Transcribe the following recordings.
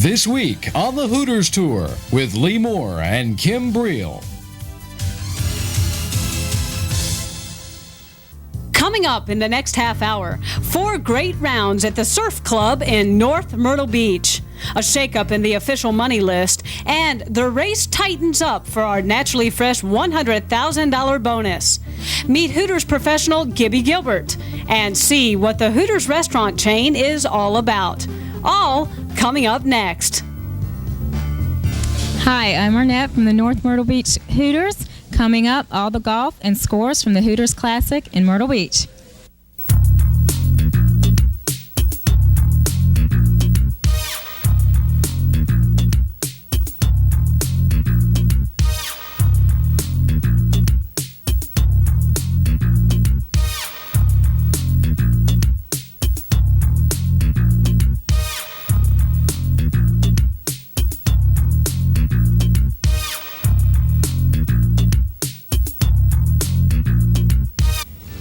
This week on the Hooters Tour with Lee Moore and Kim Breel. Coming up in the next half hour, 4 great rounds at the Surf Club in North Myrtle Beach, a shakeup in the official money list, and the race tightens up for our Naturally Fresh $100,000 bonus. Meet Hooters professional Gibby Gilbert and see what the Hooters restaurant chain is all about. All coming up next. Hi, I'm Arnett from the North Myrtle Beach Hooters. Coming up, all the golf and scores from the Hooters Classic in Myrtle Beach.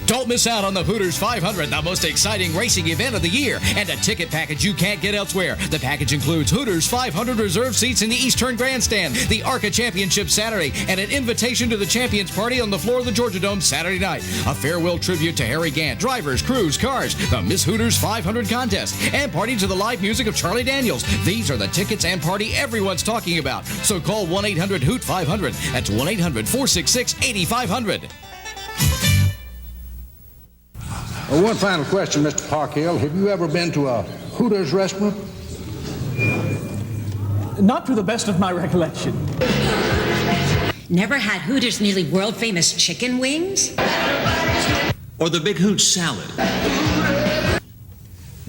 Don't miss out on the Hooters 500, the most exciting racing event of the year, and a ticket package you can't get elsewhere. The package includes Hooters 500 reserved seats in the Eastern Grandstand, the ARCA Championship Saturday, and an invitation to the Champions Party on the floor of the Georgia Dome Saturday night. A farewell tribute to Harry Gant, drivers, crews, cars, the Miss Hooters 500 contest, and party to the live music of Charlie Daniels. These are the tickets and party everyone's talking about. So call 1-800-HOOT-500. That's 1-800-466-8500. One final question, Mr. Parkhill. Have you ever been to a Hooters restaurant? Not to the best of my recollection. Never had Hooters' nearly world-famous chicken wings? Or the Big Hoot salad?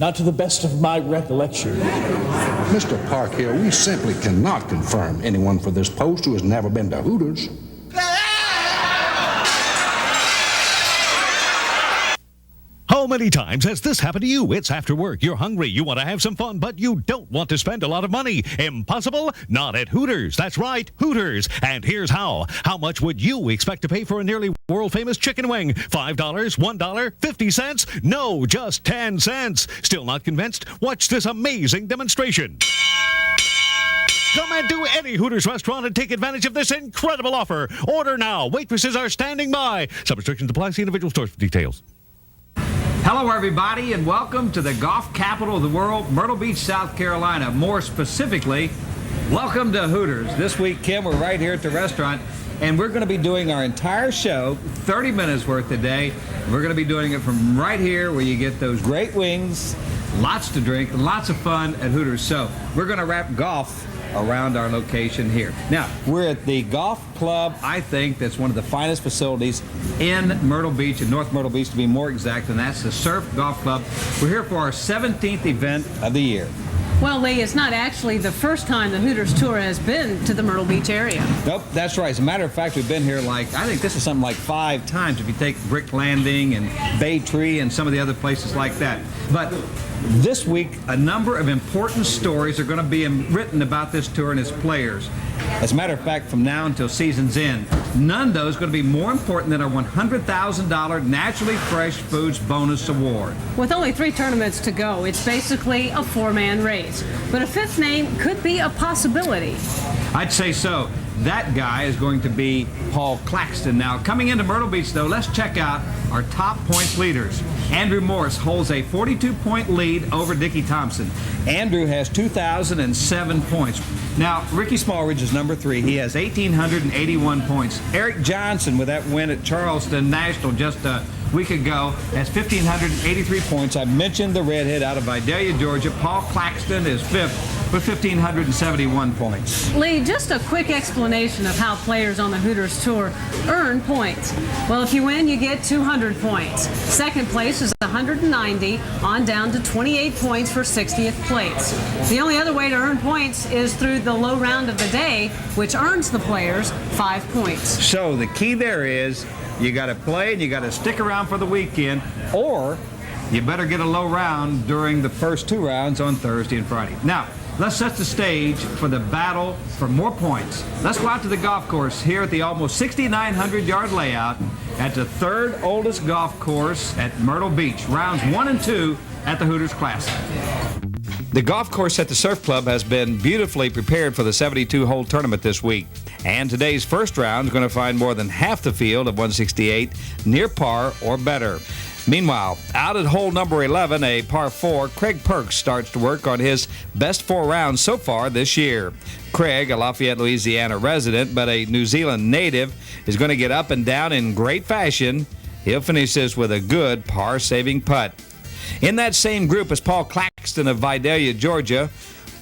Not to the best of my recollection. Mr. Parkhill, we simply cannot confirm anyone for this post who has never been to Hooters. How many times has this happened to you? It's after work, you're hungry, you want to have some fun, but you don't want to spend a lot of money. Impossible? Not at Hooters. That's right, Hooters. And here's how. How much would you expect to pay for a nearly world-famous chicken wing? $5, $1, 50 cents? No, just 10 cents. Still not convinced? Watch this amazing demonstration. Come into any Hooters restaurant and take advantage of this incredible offer. Order now. Waitresses are standing by. Some restrictions apply. See individual stores for details. Hello, everybody, and welcome to the golf capital of the world, Myrtle Beach, South Carolina. More specifically, welcome to Hooters. This week, Kim, we're right here at the restaurant, and we're going to be doing our entire show, 30 minutes worth today. We're going to be doing it from right here where you get those great wings, lots to drink, lots of fun at Hooters. So we're going to wrap golf around our location here. Now, we're at the golf club, I think that's one of the finest facilities in Myrtle Beach, in North Myrtle Beach to be more exact, and that's the Surf Golf Club. We're here for our 17th event of the year. Well, Lee, it's not actually the first time the Hooters Tour has been to the Myrtle Beach area. Nope, that's right. As a matter of fact, we've been here I think this is something like 5 times if you take Brick Landing and Bay Tree and some of the other places like that. But this week, a number of important stories are going to be written about this tour and its players. As a matter of fact, from now until season's end, none of those is going to be more important than our $100,000 Naturally Fresh Foods Bonus Award. With only 3 tournaments to go, it's basically a 4-man race. But a 5th name could be a possibility. I'd say so. That guy is going to be Paul Claxton. Now, coming into Myrtle Beach, though, let's check out our top points leaders. Andrew Morris holds a 42-point lead over Dickie Thompson. Andrew has 2,007 points. Now, Ricky Smallridge is number 3. He has 1,881 points. Eric Johnson, with that win at Charleston National just a week ago, has 1,583 points. I mentioned the redhead out of Vidalia, Georgia. Paul Claxton is 5th with 1,571 points. Lee, just a quick explanation of how players on the Hooters Tour earn points. Well, if you win, you get 200 points. Second place is 190, on down to 28 points for 60th place. The only other way to earn points is through the low round of the day, which earns the players 5 points. So the key there is you got to play and you got to stick around for the weekend, or you better get a low round during the first 2 rounds on Thursday and Friday. Now, let's set the stage for the battle for more points. Let's go out to the golf course here at the almost 6,900-yard layout at the 3rd oldest golf course at Myrtle Beach. Rounds 1 and 2 at the Hooters Classic. The golf course at the Surf Club has been beautifully prepared for the 72-hole tournament this week. And today's first round is going to find more than half the field of 168 near par or better. Meanwhile, out at hole number 11, a par 4, Craig Perks starts to work on his best 4 rounds so far this year. Craig, a Lafayette, Louisiana resident, but a New Zealand native, is going to get up and down in great fashion. He'll finish this with a good par-saving putt. In that same group is Paul Claxton of Vidalia, Georgia.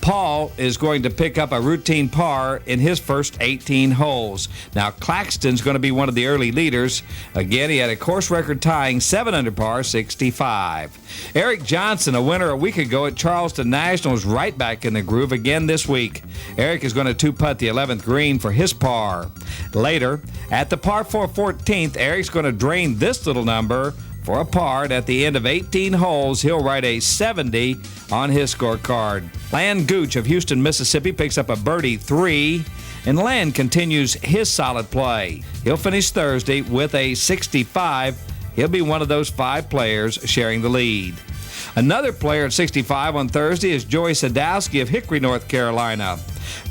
Paul is going to pick up a routine par in his first 18 holes. Now, Claxton's going to be one of the early leaders. Again, he had a course record tying 7 under par, 65. Eric Johnson, a winner a week ago at Charleston National, is right back in the groove again this week. Eric is going to two-putt the 11th green for his par. Later, at the par 4 14th, Eric's going to drain this little number for a par. At the end of 18 holes, he'll write a 70 on his scorecard. Lan Gooch of Houston, Mississippi picks up a birdie 3, and Lan continues his solid play. He'll finish Thursday with a 65. He'll be one of those 5 players sharing the lead. Another player at 65 on Thursday is Joey Sadowski of Hickory, North Carolina.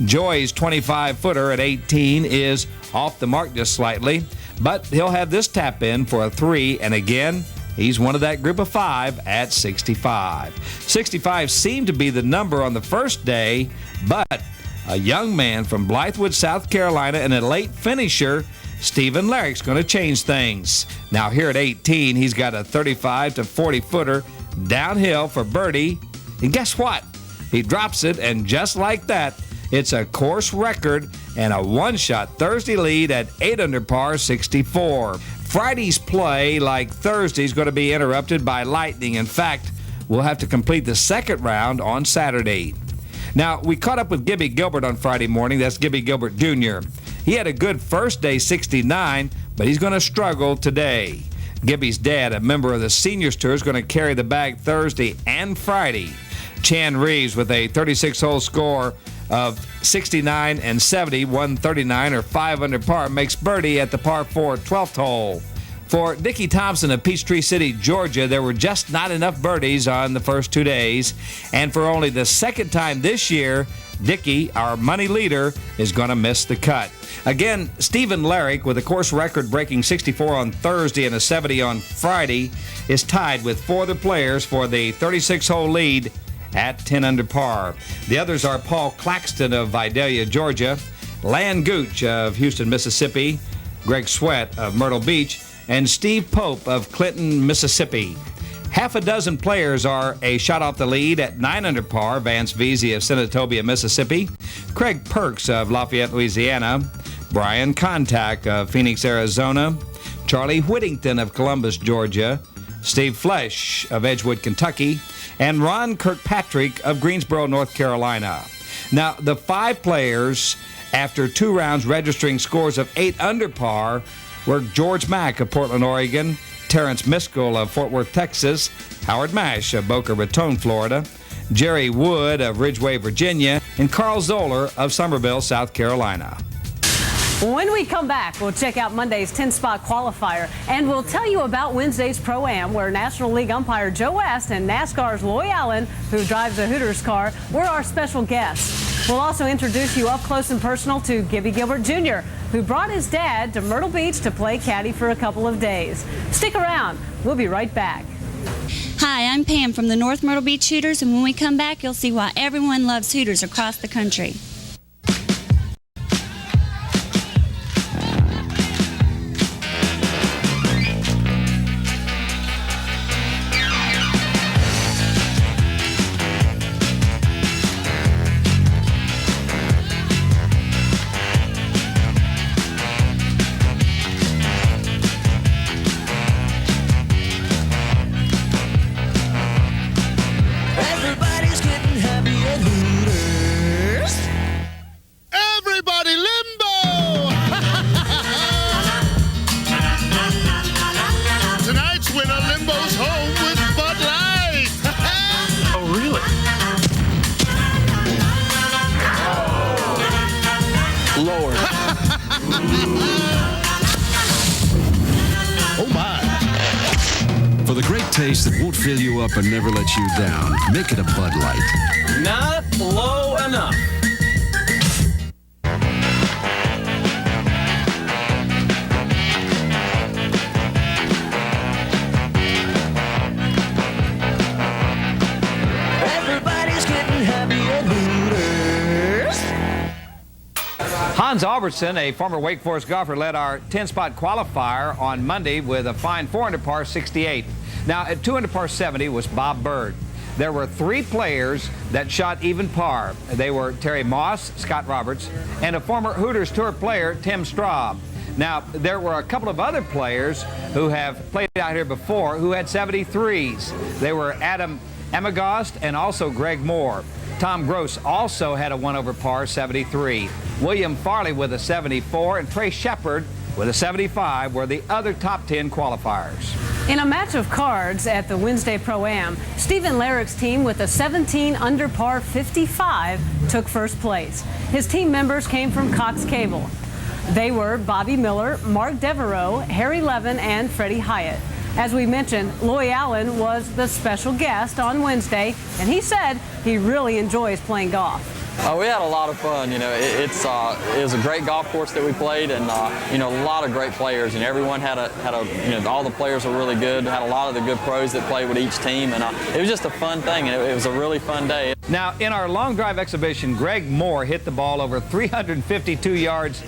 Joey's 25-footer at 18 is off the mark just slightly, but he'll have this tap in for a 3, and again, he's one of that group of 5 at 65. 65 seemed to be the number on the first day, but a young man from Blythewood, South Carolina, and a late finisher, Stephen Larrick's going to change things. Now here at 18, he's got a 35 to 40-footer downhill for birdie, and guess what? He drops it, and just like that, it's a course record and a one-shot Thursday lead at 8 under par, 64. Friday's play, like Thursday's, going to be interrupted by lightning. In fact, we'll have to complete the second round on Saturday. Now, we caught up with Gibby Gilbert on Friday morning. That's Gibby Gilbert Jr. He had a good first day, 69, but he's going to struggle today. Gibby's dad, a member of the Seniors Tour, is going to carry the bag Thursday and Friday. Chan Reeves with a 36-hole score of 69 and 70, 139 or 5 under par, makes birdie at the par 4 12th hole. For Dickie Thompson of Peachtree City, Georgia, there were just not enough birdies on the first 2 days, and for only the second time this year, Dickie, our money leader, is going to miss the cut. Again, Stephen Larrick, with a course record-breaking 64 on Thursday and a 70 on Friday, is tied with 4 other players for the 36-hole lead at 10 under par. The others are Paul Claxton of Vidalia, Georgia, Lan Gooch of Houston, Mississippi, Greg Sweat of Myrtle Beach, and Steve Pope of Clinton, Mississippi. Half a dozen players are a shot off the lead at 9 under par. Vance Veazey of Senatobia, Mississippi, Craig Perks of Lafayette, Louisiana, Brian Contact of Phoenix, Arizona, Charlie Whittington of Columbus, Georgia, Steve Flesh of Edgewood, Kentucky, and Ron Kirkpatrick of Greensboro, North Carolina. Now, the 5 players, after 2 rounds registering scores of 8 under par, were George Mack of Portland, Oregon, Terrence Miskell of Fort Worth, Texas, Howard Mash of Boca Raton, Florida, Jerry Wood of Ridgeway, Virginia, and Carl Zoller of Somerville, South Carolina. When we come back, we'll check out Monday's 10-spot qualifier, and we'll tell you about Wednesday's Pro-Am, where National League umpire Joe West and NASCAR's Loy Allen, who drives a Hooters car, were our special guests. We'll also introduce you up close and personal to Gibby Gilbert Jr., who brought his dad to Myrtle Beach to play caddy for a couple of days. Stick around. We'll be right back. Hi, I'm Pam from the North Myrtle Beach Hooters, and when we come back, you'll see why everyone loves Hooters across the country. Everybody's getting happy at Hooters. taste that won't fill you up and never let you down. Make it a Bud Light. Not low enough. Everybody's getting happy at Hooters. Hans Albertson, a former Wake Forest golfer, led our 10-spot qualifier on Monday with a fine 4-under par 68. Now, at 2-under par 70 was Bob Bird. There were 3 players that shot even par. They were Terry Moss, Scott Roberts, and a former Hooters Tour player, Tim Straub. Now, there were a couple of other players who have played out here before who had 73s. They were Adam Amagost and also Greg Moore. Tom Gross also had a 1-over par 73. William Farley with a 74 and Trey Shepard with a 75 were the other top 10 qualifiers. In a match of cards at the Wednesday Pro-Am, Stephen Larrick's team with a 17 under par 55 took first place. His team members came from Cox Cable. They were Bobby Miller, Mark Devereaux, Harry Levin, and Freddie Hyatt. As we mentioned, Loy Allen was the special guest on Wednesday, and he said he really enjoys playing golf. We had a lot of fun. You know, it was a great golf course that we played, and you know, a lot of great players. And everyone had a you know, all the players were really good. Had a lot of the good pros that played with each team, and it was just a fun thing. And it was a really fun day. Now, in our long drive exhibition, Greg Moore hit the ball over 352 yards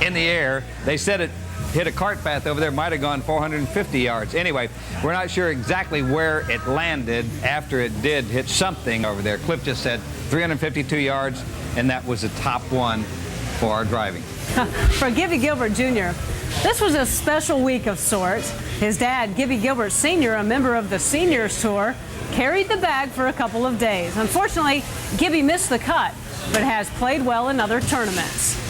in the air. They said it hit a cart path over there, might have gone 450 yards. Anyway, we're not sure exactly where it landed after it did hit something over there. Cliff just said 352 yards, and that was the top one for our driving. For Gibby Gilbert Jr., this was a special week of sorts. His dad, Gibby Gilbert Sr., a member of the Seniors Tour, carried the bag for a couple of days. Unfortunately, Gibby missed the cut, but has played well in other tournaments.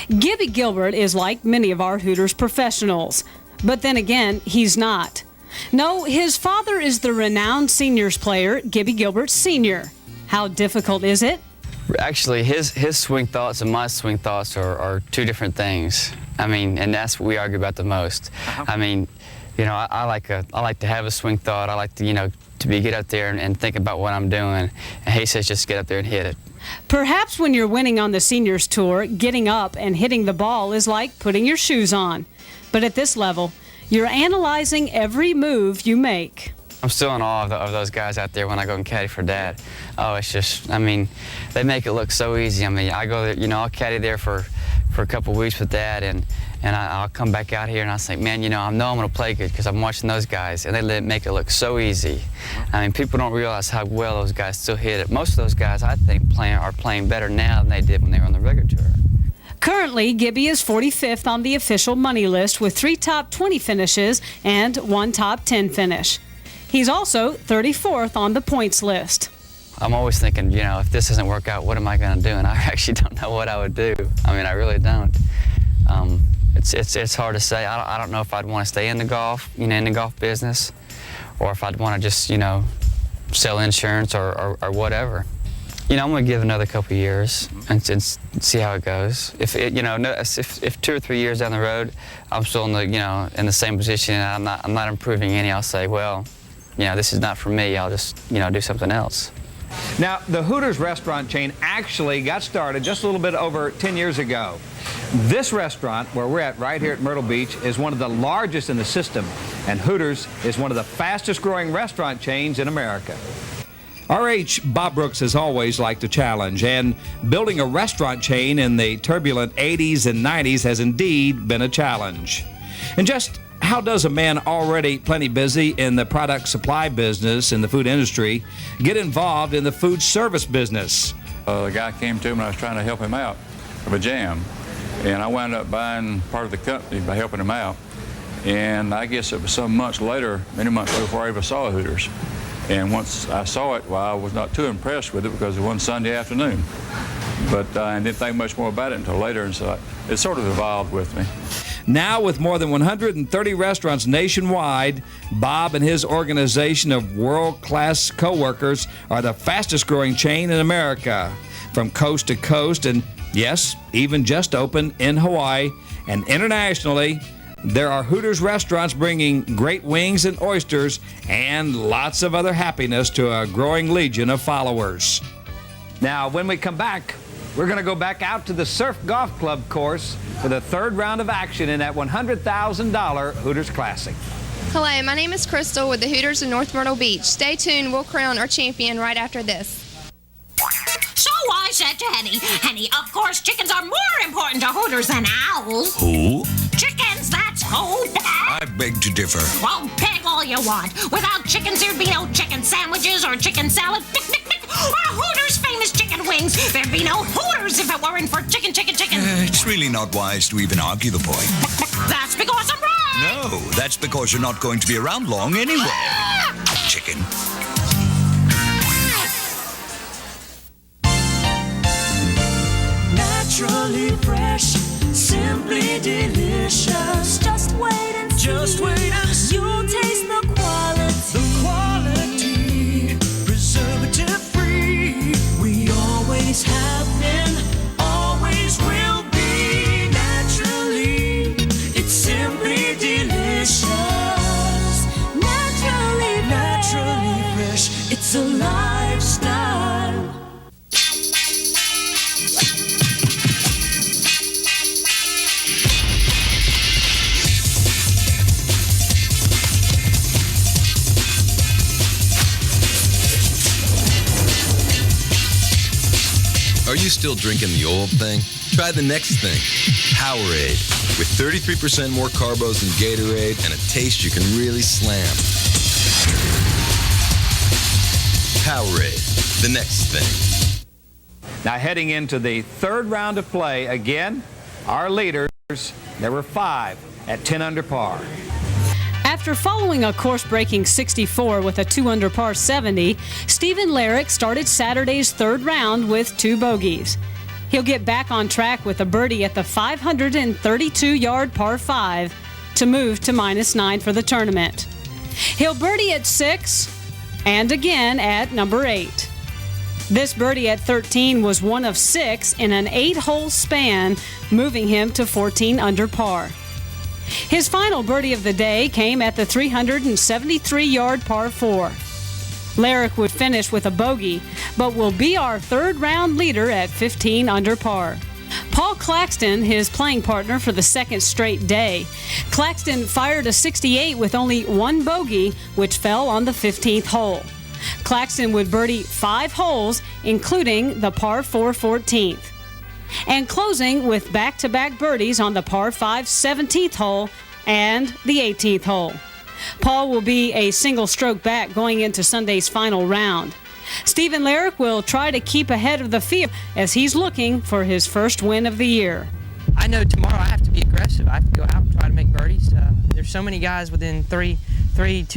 Gibby Gilbert is like many of our Hooters professionals, but then again, he's not. No, his father is the renowned seniors player, Gibby Gilbert Sr. How difficult is it? Actually, his swing thoughts and my swing thoughts are two different things. I mean, and that's what we argue about the most. I mean, you know, I like to have a swing thought. I like to, you know, to get up there and think about what I'm doing. And he says just get up there and hit it. Perhaps when you're winning on the Seniors Tour, getting up and hitting the ball is like putting your shoes on. But at this level, you're analyzing every move you make. I'm still in awe of those guys out there when I go and caddy for Dad. Oh, it's just, I mean, they make it look so easy. I mean, I go there, you know, I'll caddy there for a couple of weeks with Dad, and I'll come back out here and I'll say, man, you know, I know I'm going to play good because I'm watching those guys, and they make it look so easy. I mean, people don't realize how well those guys still hit it. Most of those guys, I think, are playing better now than they did when they were on the regular tour. Currently, Gibby is 45th on the official money list with 3 top 20 finishes and 1 top 10 finish. He's also 34th on the points list. I'm always thinking, you know, if this doesn't work out, what am I going to do? And I actually don't know what I would do. I mean, I really don't. It's hard to say. I don't know if I'd want to stay in the golf, you know, in the golf business, or if I'd want to just, you know, sell insurance or whatever. You know, I'm going to give another couple of years and see how it goes. If 2 or 3 years down the road, I'm still in the, you know, in the same position and I'm not improving any, I'll say, well, you know, this is not for me. I'll just, you know, do something else. Now, the Hooters restaurant chain actually got started just a little bit over 10 years ago. This restaurant, where we're at right here at Myrtle Beach, is one of the largest in the system, and Hooters is one of the fastest growing restaurant chains in America. RH Bob Brooks has always liked a challenge, and building a restaurant chain in the turbulent 80s and 90s has indeed been a challenge. And just how does a man already plenty busy in the product supply business in the food industry get involved in the food service business? The guy came to me and I was trying to help him out of a jam, and I wound up buying part of the company by helping him out. And I guess it was some months later, many months before I ever saw Hooters. And once I saw it, well, I was not too impressed with it because it was one Sunday afternoon. But I didn't think much more about it until later, and so it sort of evolved with me. Now, with more than 130 restaurants nationwide, Bob and his organization of world-class co-workers are the fastest-growing chain in America. From coast to coast, and yes, even just opened in Hawaii, and internationally, There are Hooters restaurants bringing great wings and oysters and lots of other happiness to a growing legion of followers. Now, when we come back, we're going to go back out to the Surf Golf Club course for the third round of action in that $100,000 Hooters Classic. Hello, my name is Crystal with the Hooters in North Myrtle Beach. Stay tuned, we'll crown our champion right after this. So I said to Henny, of course chickens are more important to Hooters than owls. Who? Chickens, that's who. I beg to differ. Well, peg all you want. Without chickens, there'd be no chicken sandwiches or chicken salad, or Hooters' famous chicken wings. There'd be no Hooters if it weren't for chicken. It's really not wise to even argue the point. That's because I'm right. No, that's because you're not going to be around long anyway. Chicken. Naturally fresh, simply delicious. Just wait and see. You'll taste the quality. Preservative free. We always have been, always will be. Naturally, it's simply delicious. Naturally fresh. It's a lifestyle. Are you still drinking the old thing? Try the next thing, Powerade. With 33% more carbos than Gatorade and a taste you can really slam. Powerade, the next thing. Now heading into the third round of play, again, our leaders, there were 5 at 10 under par. After following a course-breaking 64 with a 2 under par 70, Stephen Larrick started Saturday's third round with 2 bogeys. He'll get back on track with a birdie at the 532-yard par 5 to move to -9 for the tournament. He'll birdie at 6 and again at number 8. This birdie at 13 was one of 6 in an 8-hole span, moving him to 14 under par. His final birdie of the day came at the 373-yard par 4. Larrick would finish with a bogey, but will be our third round leader at 15 under par. Paul Claxton, his playing partner for the second straight day. Claxton fired a 68 with only 1 bogey, which fell on the 15th hole. Claxton would birdie 5 holes, including the par 4 14th. And closing with back-to-back birdies on the par 5 17th hole and the 18th hole. Paul will be a single stroke back going into Sunday's final round. Stephen Larrick will try to keep ahead of the field as he's looking for his first win of the year. I know tomorrow I have to be aggressive. I have to go out and try to make birdies. There's so many guys within 2,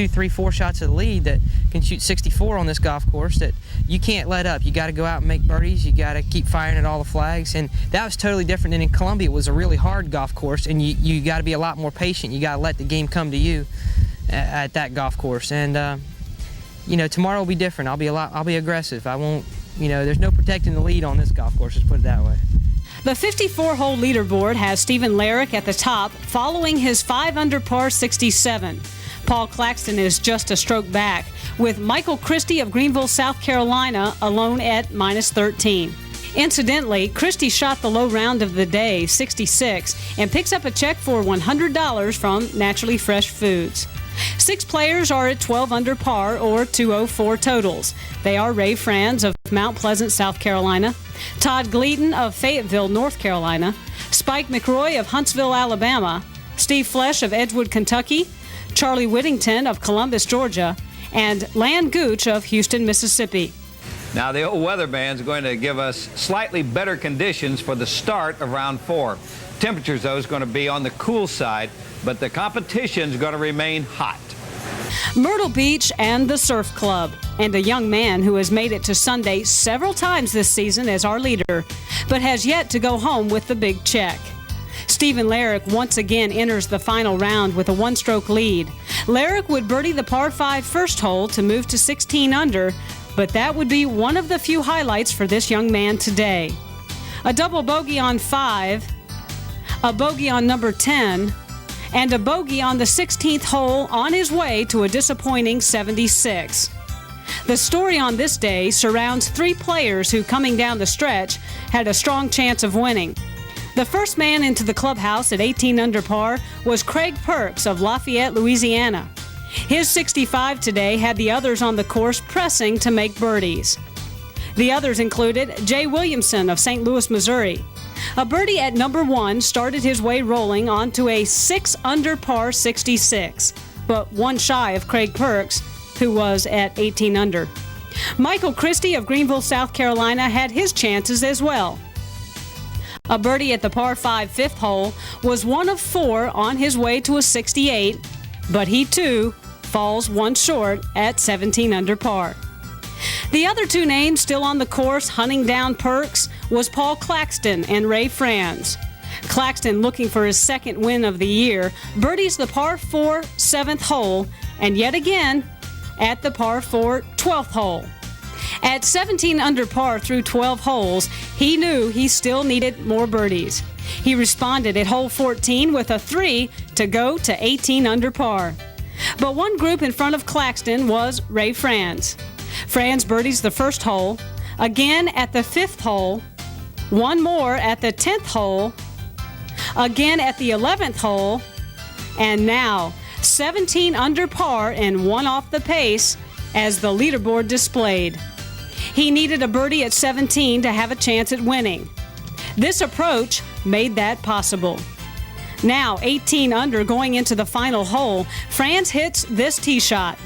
3, 4 shots of the lead that can shoot 64 on this golf course that you can't let up. You got to go out and make birdies. You got to keep firing at all the flags. And that was totally different than in Columbia. It was a really hard golf course, and you got to be a lot more patient. You got to let the game come to you at that golf course. And tomorrow will be different. I'll be aggressive. I won't. There's no protecting the lead on this golf course. Let's put it that way. The 54-hole leaderboard has Stephen Larrick at the top, following his 5 under par 67. Paul Claxton is just a stroke back, with Michael Christie of Greenville, South Carolina, alone at -13. Incidentally, Christie shot the low round of the day, 66, and picks up a check for $100 from Naturally Fresh Foods. 6 players are at 12 under par, or 204 totals. They are Ray Franz of Mount Pleasant, South Carolina, Todd Gleaton of Fayetteville, North Carolina, Spike McRoy of Huntsville, Alabama, Steve Flesh of Edgewood, Kentucky, Charlie Whittington of Columbus, Georgia, and Lan Gooch of Houston, Mississippi. Now the old weatherman's going to give us slightly better conditions for the start of round 4. Temperatures, though, is going to be on the cool side, but the competition's going to remain hot. Myrtle Beach and the Surf Club, and a young man who has made it to Sunday several times this season as our leader, but has yet to go home with the big check. Stephen Larrick once again enters the final round with a 1-stroke lead. Larrick would birdie the par 5 first hole to move to 16 under, but that would be one of the few highlights for this young man today. A double bogey on 5, a bogey on number 10, and a bogey on the 16th hole on his way to a disappointing 76. The story on this day surrounds 3 players who, coming down the stretch, had a strong chance of winning. The first man into the clubhouse at 18 under par was Craig Perks of Lafayette, Louisiana. His 65 today had the others on the course pressing to make birdies. The others included Jay Williamson of St. Louis, Missouri. A birdie at number 1 started his way rolling onto a 6 under par 66, but one shy of Craig Perks, who was at 18 under. Michael Christie of Greenville, South Carolina had his chances as well. A birdie at the par 5 fifth hole was one of 4 on his way to a 68, but he too falls one short at 17 under par. The other 2 names still on the course hunting down Perks was Paul Claxton and Ray Franz. Claxton, looking for his second win of the year, birdies the par 4 7th hole and yet again at the par 4 12th hole. At 17 under par through 12 holes, he knew he still needed more birdies. He responded at hole 14 with a 3 to go to 18 under par. But one group in front of Claxton was Ray Franz. Franz birdies the first hole, again at the 5th hole, one more at the 10th hole, again at the 11th hole, and now 17 under par and 1 off the pace as the leaderboard displayed. He needed a birdie at 17 to have a chance at winning. This approach made that possible. Now 18 under going into the final hole, Franz hits this tee shot.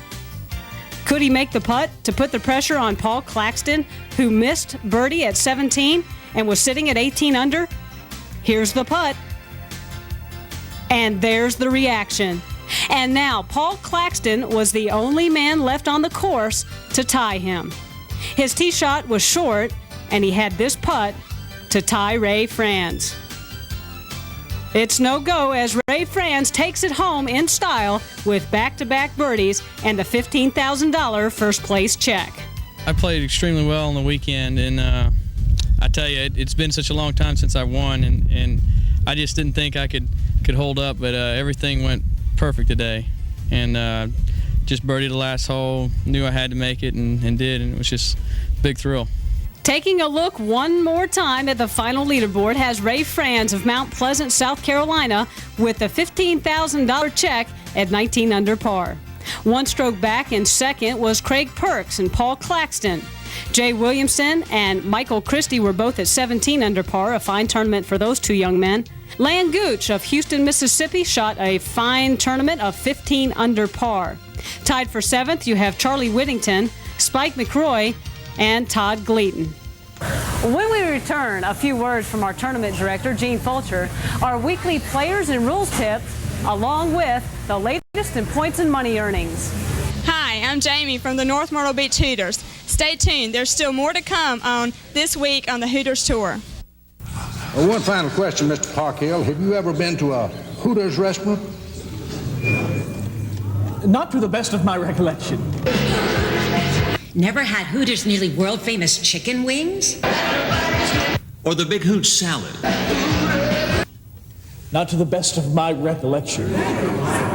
Could he make the putt to put the pressure on Paul Claxton, who missed birdie at 17 and was sitting at 18 under? Here's the putt. And there's the reaction. And now Paul Claxton was the only man left on the course to tie him. His tee shot was short, and he had this putt to tie Ray Franz. It's no go as Ray Franz takes it home in style with back-to-back birdies and the $15,000 first place check. I played extremely well on the weekend, and I tell you, it's been such a long time since I won, and I just didn't think I could hold up, but everything went perfect today. And just birdied the last hole, knew I had to make it, and did, and it was just a big thrill. Taking a look one more time at the final leaderboard has Ray Franz of Mount Pleasant, South Carolina, with a $15,000 check at 19 under par. One stroke back in second was Craig Perks and Paul Claxton. Jay Williamson and Michael Christie were both at 17 under par, a fine tournament for those 2 young men. Lan Gooch of Houston, Mississippi shot a fine tournament of 15 under par. Tied for 7th, you have Charlie Whittington, Spike McRoy, and Todd Gleaton. When we return, a few words from our tournament director, Gene Fulcher, our weekly players and rules tip, along with the latest in points and money earnings. Hi, I'm Jamie from the North Myrtle Beach Hooters. Stay tuned. There's still more to come on This Week on the Hooters Tour. Well, one final question, Mr. Parkhill. Have you ever been to a Hooters restaurant? Not to the best of my recollection. Never had Hooters' nearly world-famous chicken wings? Or the Big Hoot salad? Not to the best of my recollection.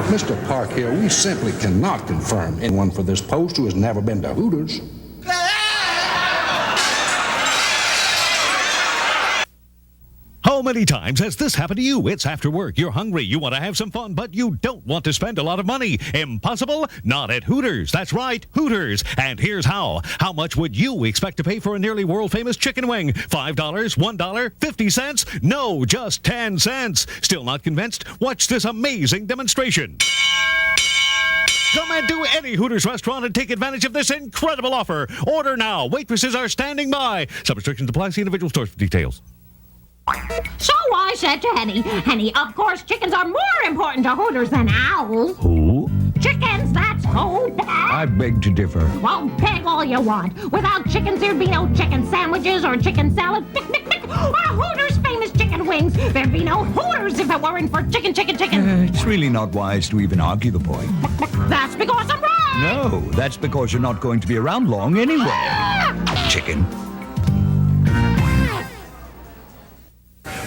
Mr. Parkhill, we simply cannot confirm anyone for this post who has never been to Hooters. How many times has this happened to you? It's after work, you're hungry, you want to have some fun, but you don't want to spend a lot of money. Impossible? Not at Hooters. That's right, Hooters. And here's how. How much would you expect to pay for a nearly world-famous chicken wing? $5, $1, 50 cents? No, just 10 cents. Still not convinced? Watch this amazing demonstration. Come into any Hooters restaurant and take advantage of this incredible offer. Order now. Waitresses are standing by. Some restrictions apply. See individual stores for details. So I said to Henny, of course chickens are more important to Hooters than owls. Who? Chickens, that's who. I beg to differ. Well, beg all you want. Without chickens, there'd be no chicken sandwiches or chicken salad. Or Hooters' famous chicken wings. There'd be no Hooters if it weren't for chicken. It's really not wise to even argue the point. That's because I'm right. No, that's because you're not going to be around long anyway. Chicken.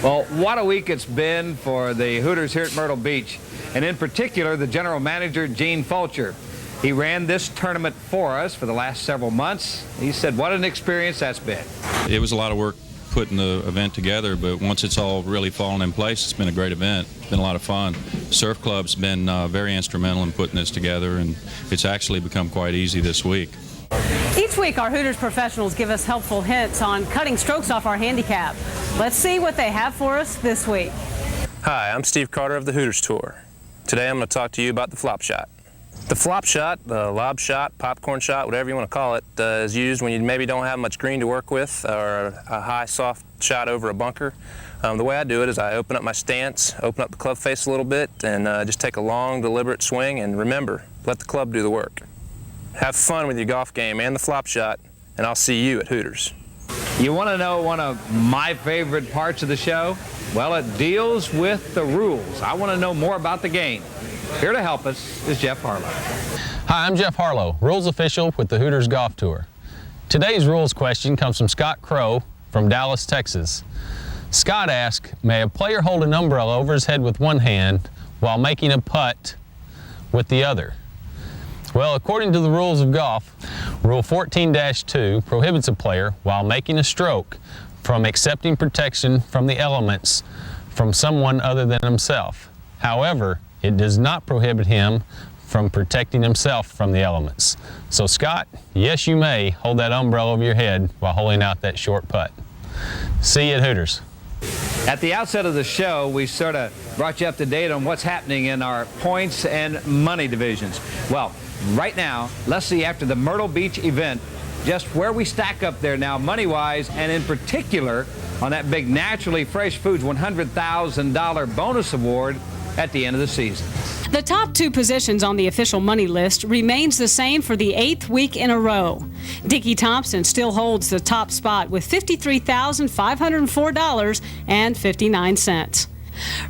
Well, what a week it's been for the Hooters here at Myrtle Beach, and in particular, the general manager, Gene Fulcher. He ran this tournament for us for the last several months. He said, what an experience that's been. It was a lot of work putting the event together, but once it's all really fallen in place, it's been a great event. It's been a lot of fun. Surf Club's been very instrumental in putting this together, and it's actually become quite easy this week. Each week, our Hooters professionals give us helpful hints on cutting strokes off our handicap. Let's see what they have for us this week. Hi, I'm Steve Carter of the Hooters Tour. Today I'm going to talk to you about the flop shot. The flop shot, the lob shot, popcorn shot, whatever you want to call it, is used when you maybe don't have much green to work with or a high soft shot over a bunker. The way I do it is I open up my stance, open up the club face a little bit, and just take a long, deliberate swing, and remember, let the club do the work. Have fun with your golf game and the flop shot, and I'll see you at Hooters. You want to know one of my favorite parts of the show? Well, it deals with the rules. I want to know more about the game. Here to help us is Jeff Harlow. Hi, I'm Jeff Harlow, rules official with the Hooters Golf Tour. Today's rules question comes from Scott Crow from Dallas, Texas. Scott asks, may a player hold an umbrella over his head with one hand while making a putt with the other? Well, according to the rules of golf, Rule 14-2 prohibits a player, while making a stroke, from accepting protection from the elements from someone other than himself. However, it does not prohibit him from protecting himself from the elements. So Scott, yes, you may hold that umbrella over your head while holding out that short putt. See you at Hooters. At the outset of the show, we sort of brought you up to date on what's happening in our points and money divisions. Well, right now, let's see after the Myrtle Beach event just where we stack up there now money-wise, and in particular on that big Naturally Fresh Foods $100,000 bonus award at the end of the season. The top two positions on the official money list remains the same for the 8th week in a row. Dickie Thompson still holds the top spot with $53,504.59.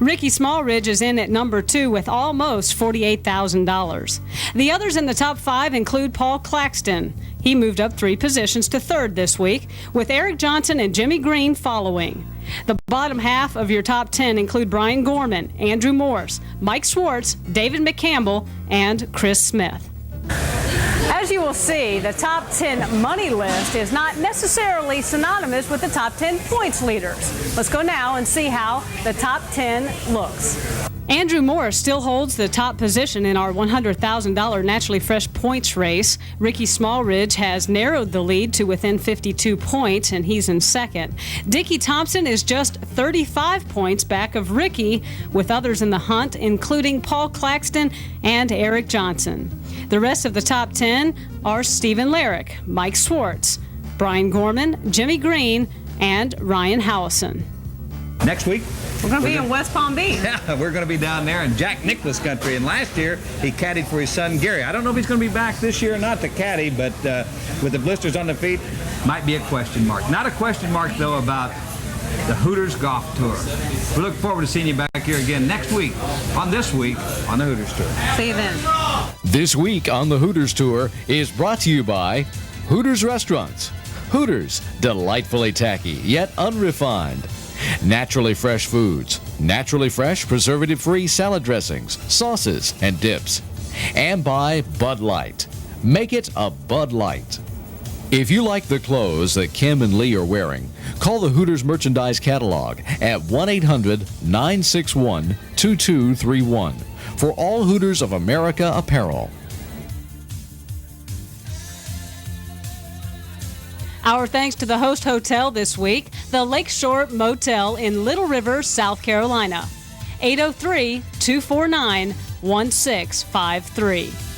Ricky Smallridge is in at number 2 with almost $48,000. The others in the top 5 include Paul Claxton. He moved up 3 positions to 3rd this week, with Eric Johnson and Jimmy Green following. The bottom half of your top 10 include Brian Gorman, Andrew Morse, Mike Schwartz, David McCampbell, and Chris Smith. As you will see, the top 10 money list is not necessarily synonymous with the top 10 points leaders. Let's go now and see how the top 10 looks. Andrew Morris still holds the top position in our $100,000 Naturally Fresh points race. Ricky Smallridge has narrowed the lead to within 52 points, and he's in second. Dickie Thompson is just 35 points back of Ricky, with others in the hunt, including Paul Claxton and Eric Johnson. The rest of the top 10 are Stephen Larrick, Mike Schwartz, Brian Gorman, Jimmy Green, and Ryan Howison. Next week, we're going to be in West Palm Beach. Yeah, we're going to be down there in Jack Nicklaus country. And last year, he caddied for his son, Gary. I don't know if he's going to be back this year or not to caddy, but with the blisters on the feet, might be a question mark. Not a question mark, though, about the Hooters Golf Tour. We look forward to seeing you back here again next week on This Week on the Hooters Tour. See you then. This Week on the Hooters Tour is brought to you by Hooters Restaurants. Hooters, delightfully tacky, yet unrefined. Naturally Fresh Foods. Naturally fresh, preservative-free salad dressings, sauces, and dips. And by Bud Light. Make it a Bud Light. If you like the clothes that Kim and Lee are wearing, call the Hooters Merchandise Catalog at 1-800-961-2231 for all Hooters of America apparel. Our thanks to the host hotel this week, the Lakeshore Motel in Little River, South Carolina. 803-249-1653.